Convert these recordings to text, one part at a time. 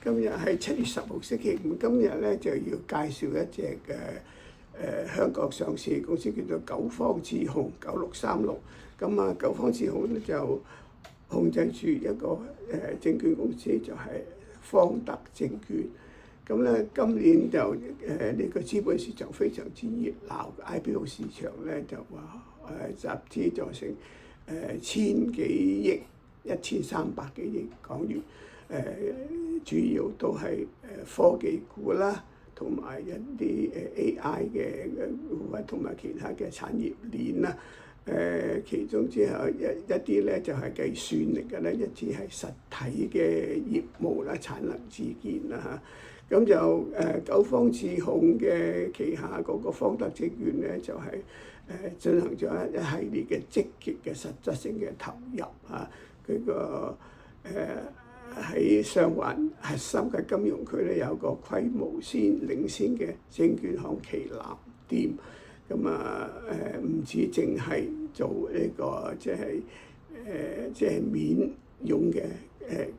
今日係7月10號星期五，今日咧就要介紹一隻香港上市嘅公司叫做九方智控9636。咁啊，九方智控咧就控制住一個證券公司，就係方德證券。咁咧今年就呢個資本市場非常之熱鬧 ，IPO 市場咧就話集資咗成千幾億1300幾億港元。主要都係科技股啦，同埋一啲AI 嘅股啊，同埋其他嘅產業鏈啦。其中之後一啲咧就係計算嚟嘅咧，一啲係實體嘅業務啦，產能自建啦嚇。咁就九方智控嘅旗下嗰個方德證券咧，就係進行咗一系列嘅積極嘅實質性嘅投入嚇。佢個喺上環核心嘅金融區咧，有個規模領先嘅證券行旗艦店。咁啊唔止淨係做呢個即係免佣嘅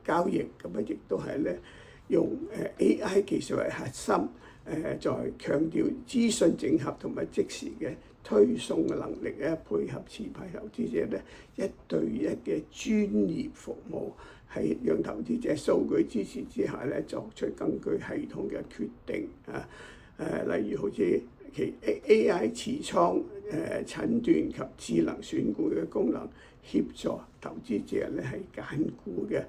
交易，咁啊亦都係咧用AI 技術為核心，再強調資訊整合同埋即時嘅推送嘅能力咧，配合持牌投資者咧一對一嘅專業服務，係讓投資者數據支持之下咧作出更具系統嘅決定啊。例如好似其 AI 持倉診斷及智能選股嘅功能，協助投資者咧係揀股嘅。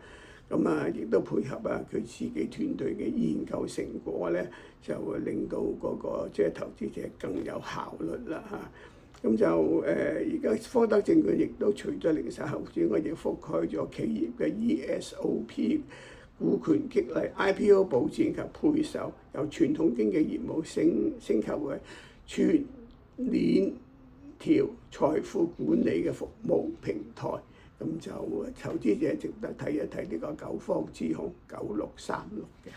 咁啊，亦都配合佢自己團隊嘅研究成果咧，就會令到嗰個即係投資者更有效率啦嚇。咁就而家方德證券亦都除咗零售後之外，亦覆蓋咗企業嘅 ESOP 股權激勵、IPO 保薦及配售，由傳統經紀業務升級為全鏈條財富管理嘅服務平台。咁就投資者值得睇一睇呢個九方智控9636嘅。